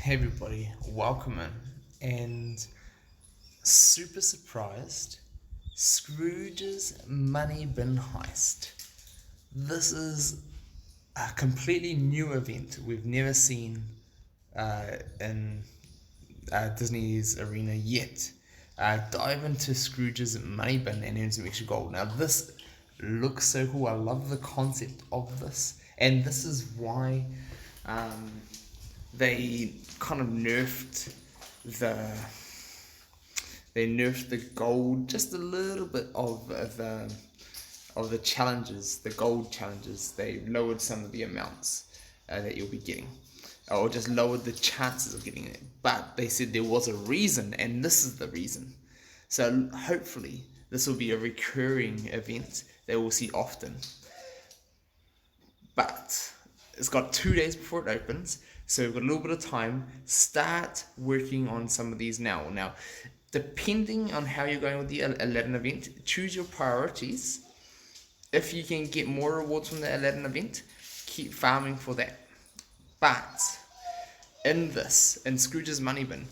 Hey everybody, welcome in. And super surprised, Scrooge's Money Bin Heist. This is a completely new event we've never seen in Disney's arena yet. Dive into Scrooge's Money Bin and earn some extra gold. Now this looks so cool. I love the concept of this, and this is why they kind of the nerfed the gold just a little bit of the challenges, the gold challenges. They lowered some of the amounts that you'll be getting, or just lowered the chances of getting it. But they said there was a reason, and this is the reason. So hopefully this will be a recurring event that we'll see often. But it's got 2 days before it opens, so we've got a little bit of time. Start working on some of these now. Now, depending on how you're going with the Aladdin event, choose your priorities. If you can get more rewards from the Aladdin event, keep farming for that. But in Scrooge's Money Bin,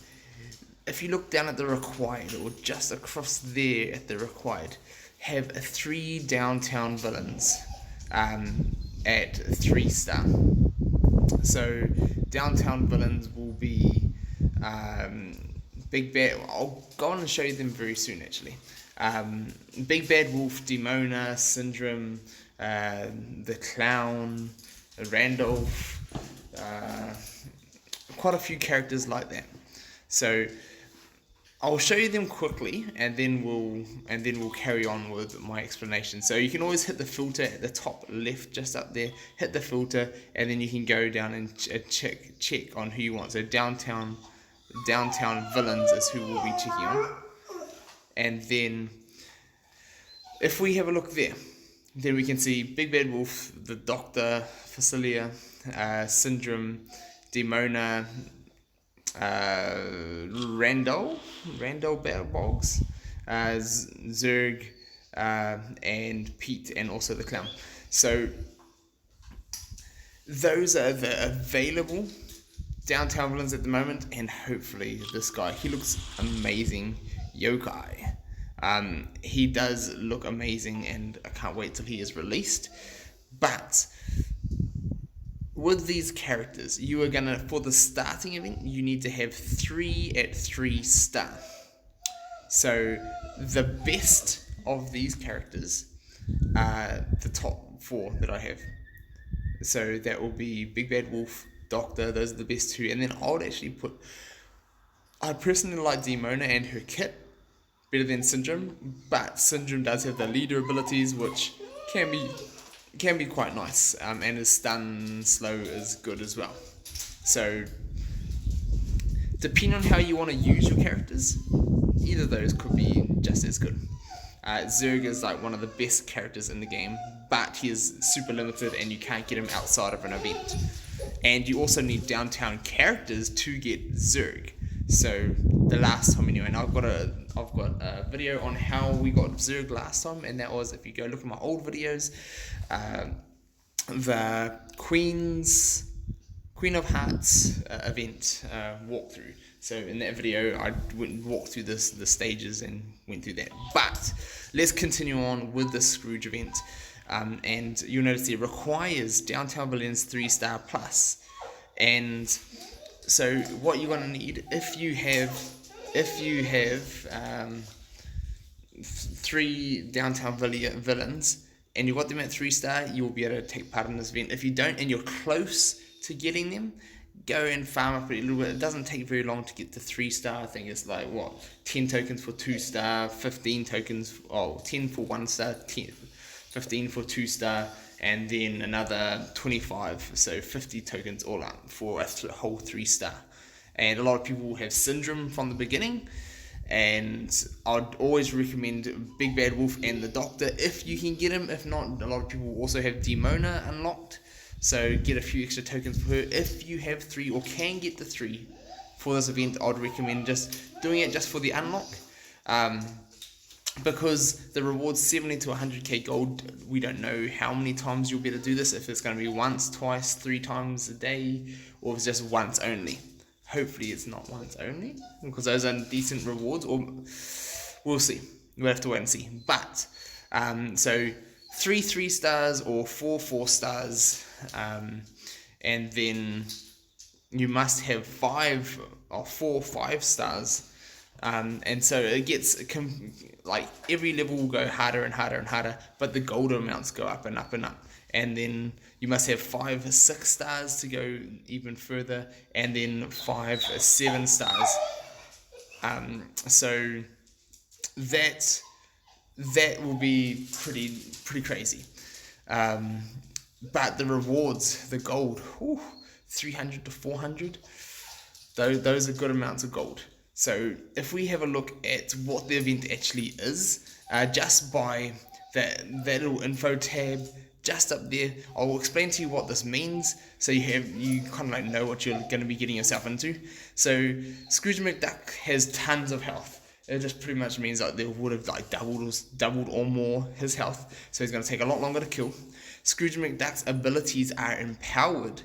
if you look down at the required, or just across there at the required, have 3 downtown villains at 3-star. So downtown villains will be Big Bad. I'll go on and show you them very soon actually. Big Bad Wolf, Demona, Syndrome, the Clown, Randolph, quite a few characters like that. So I'll show you them quickly, and then we'll carry on with my explanation. So you can always hit the filter at the top left, just up there. Hit the filter, and then you can go down and check on who you want. So downtown villains is who we'll be checking on. And then if we have a look there, then we can see Big Bad Wolf, the Doctor, Facilia, Syndrome, Demona, Randall Boggs, Zerg, and Pete, and also the Clown. So those are the available downtown villains at the moment, and hopefully this guy, he looks amazing. Yokai, he does look amazing, and I can't wait till he is released. But with these characters, you are gonna, for the starting event, you need to have 3 at 3-star. So the best of these characters are the top 4 that I have. So that will be Big Bad Wolf, Doctor. Those are the best 2. And then I personally like Demona and her kit better than Syndrome, but Syndrome does have the leader abilities, which can be quite nice, and his stun slow is good as well. So depending on how you want to use your characters, either of those could be just as good. Zerg is like one of the best characters in the game, but he is super limited and you can't get him outside of an event. And you also need downtown characters to get Zerg. So the last time anyway, and I've got a video on how we got Zerg last time, and that was, if you go look at my old videos, the Queen of Hearts event walkthrough. So in that video, I went and walked through the stages and went through that. But let's continue on with the Scrooge event. And you'll notice it requires downtown villains 3-star plus. And so what you're going to need, if you have 3 downtown villains and you've got them at 3-star, you'll be able to take part in this event. If you don't and you're close to getting them, go and farm up a little bit. It doesn't take very long to get to 3-star. I think it's like 10 tokens for 2-star, 15 tokens, 10 for 1-star, 15 for 2-star, and then another 25, so 50 tokens all up for a whole 3-star. And a lot of people have Syndrome from the beginning, and I'd always recommend Big Bad Wolf and the Doctor if you can get him. If not, a lot of people also have Demona unlocked, so get a few extra tokens for her. If you have 3 or can get the 3 for this event, I'd recommend just doing it just for the unlock. Because the reward's 70 to 100k gold. We don't know how many times you'll be able to do this, if it's going to be once, twice, 3 times a day, or if it's just once only. Hopefully it's not once only, because those are decent rewards, or we'll see. We'll have to wait and see. But, so 3 stars or 4 stars, and then you must have 4 5 stars, and so it gets like every level will go harder and harder and harder, but the gold amounts go up and up and up, and then you must have 5 6 stars to go even further, and then 5 7 stars. So that will be pretty crazy. But the rewards, the gold, 300 to 400, those are good amounts of gold. So if we have a look at what the event actually is, just by that little info tab just up there, I'll explain to you what this means, so you kind of like know what you're going to be getting yourself into. So Scrooge McDuck has tons of health. It just pretty much means like they would have like doubled or more his health, so he's going to take a lot longer to kill. Scrooge McDuck's abilities are empowered,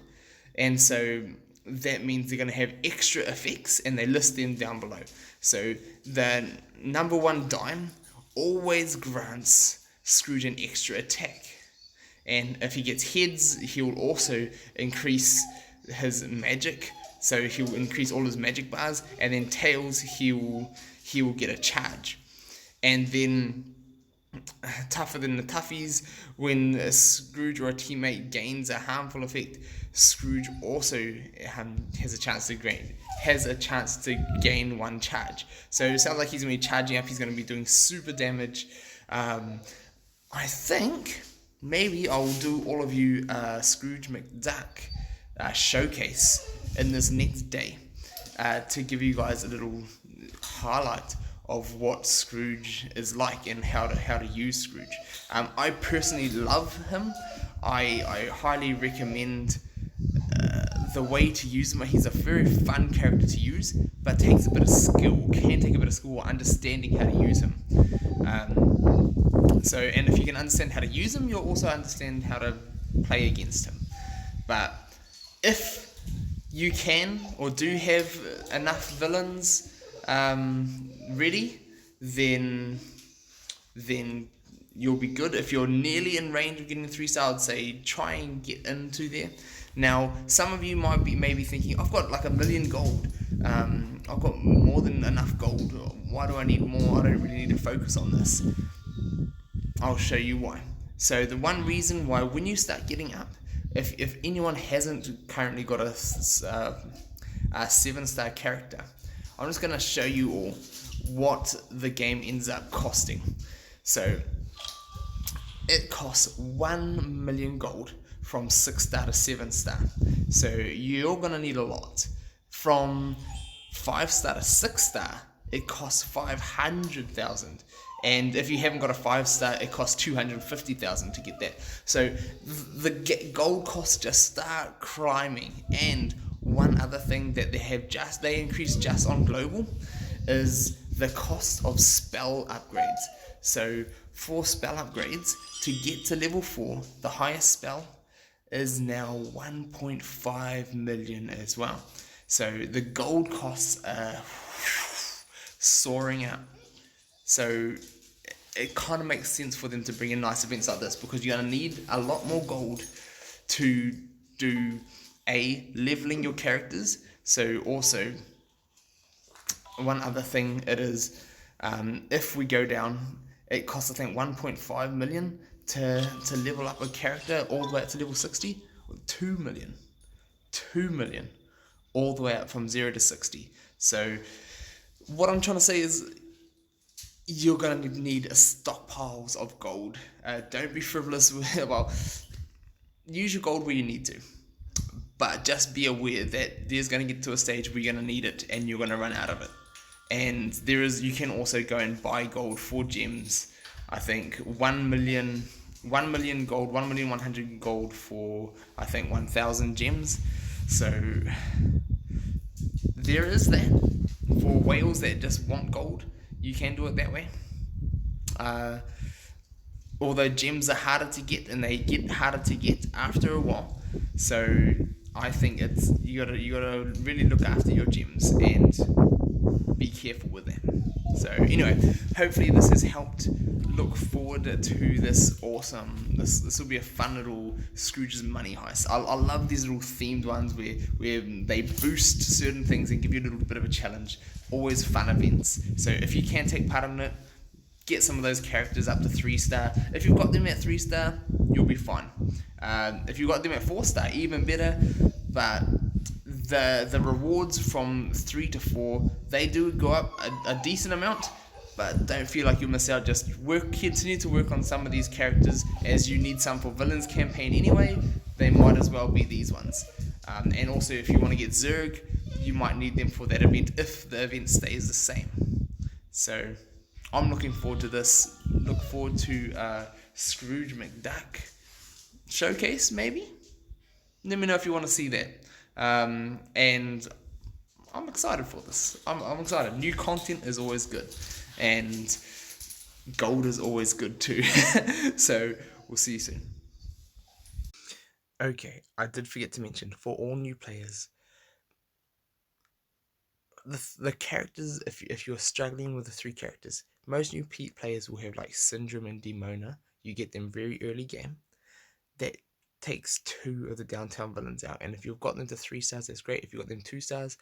and so that means they're going to have extra effects, and they list them down below. So the number 1 dime always grants Scrooge an extra attack, and if he gets heads, he'll also increase his magic, so he'll increase all his magic bars, and then tails, he will get a charge. And then tougher than the toughies, when a Scrooge or a teammate gains a harmful effect, Scrooge also has a chance to gain 1 charge. So it sounds like he's going to be charging up. He's going to be doing super damage. I think maybe I'll do all of you Scrooge McDuck showcase in this next day, to give you guys a little highlight of what Scrooge is like and how to use Scrooge. I personally love him. I highly recommend the way to use him. He's a very fun character to use, but takes a bit of skill. Can take a bit of skill understanding how to use him. And if you can understand how to use him, you'll also understand how to play against him. But if you can or do have enough villains ready, then you'll be good. If you're nearly in range of getting 3 stars, I'd say try and get into there. Now, some of you might be maybe thinking, I've got like 1 million gold. I've got more than enough gold. Why do I need more? I don't really need to focus on this. I'll show you why. So the one reason why, when you start getting up, if anyone hasn't currently got a 7-star character, I'm just going to show you all what the game ends up costing. So it costs 1 million gold from 6-star to 7-star. So you're going to need a lot. From 5-star to 6-star, it costs 500,000. And if you haven't got a 5-star, it costs 250,000 to get that. So the gold costs just start climbing. And one other thing that they increased just on global is the cost of spell upgrades. So for spell upgrades, to get to level 4, the highest spell is now 1.5 million as well. So the gold costs are soaring up. So it kind of makes sense for them to bring in nice events like this, because you're going to need a lot more gold to do leveling your characters. So also, one other thing it is, if we go down, it costs I think 1.5 million to level up a character all the way up to level 60. 2 million all the way up from 0 to 60. So what I'm trying to say is, you're going to need stockpiles of gold. Don't be frivolous with it. Well, use your gold where you need to, but just be aware that there's going to get to a stage where you're going to need it and you're going to run out of it. And you can also go and buy gold for gems. I think 1 million gold, 1,100,000 gold for I think 1,000 gems. So there is that. For whales that just want gold, you can do it that way. Although gems are harder to get, and they get harder to get after a while. So I think it's you gotta really look after your gems and be careful with them. So anyway, hopefully this has helped. Look forward to this awesome. This will be a fun little Scrooge's money heist. I love these little themed ones where they boost certain things and give you a little bit of a challenge. Always fun events. So if you can take part in it, get some of those characters up to 3-star. If you've got them at 3-star, you'll be fine. If you've got them at 4-star, even better. But the rewards from 3 to 4, they do go up a decent amount, but don't feel like you'll miss out. Just continue to work on some of these characters, as you need some for villains campaign anyway. They might as well be these ones. And also, if you want to get Zerg, you might need them for that event if the event stays the same. So I'm looking forward to this. Look forward to Scrooge McDuck showcase, maybe. Let me know if you want to see that. And I'm excited for this. I'm excited. New content is always good, and gold is always good too. So we'll see you soon. Okay, I did forget to mention, for all new players, the characters, if you're struggling with the 3 characters, most new players will have like Syndrome and Demona. You get them very early game. That takes 2 of the downtown villains out, and if you've got them to 3 stars, that's great. If you've got them 2 stars,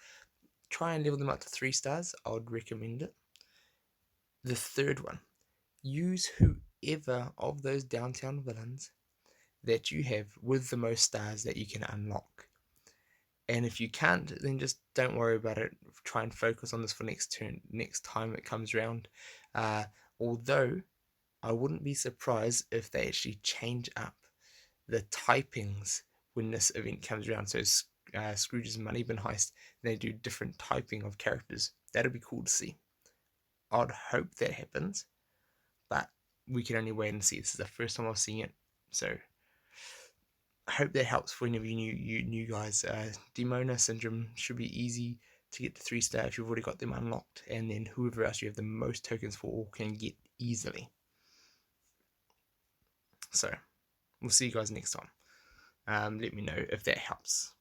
try and level them up to 3 stars. I would recommend it. The third one, use whoever of those downtown villains that you have with the most stars that you can unlock. And if you can't, then just don't worry about it. Try and focus on this for next time it comes around. Although I wouldn't be surprised if they actually change up the typings when this event comes around. So Scrooge's Money Bin Heist, they do different typing of characters. That'll be cool to see. I'd hope that happens, but we can only wait and see. This is the first time I've seen it, so I hope that helps for any of you new guys. Demona Syndrome should be easy to get to 3-star if you've already got them unlocked, and then whoever else you have the most tokens for can get easily. So we'll see you guys next time. Let me know if that helps.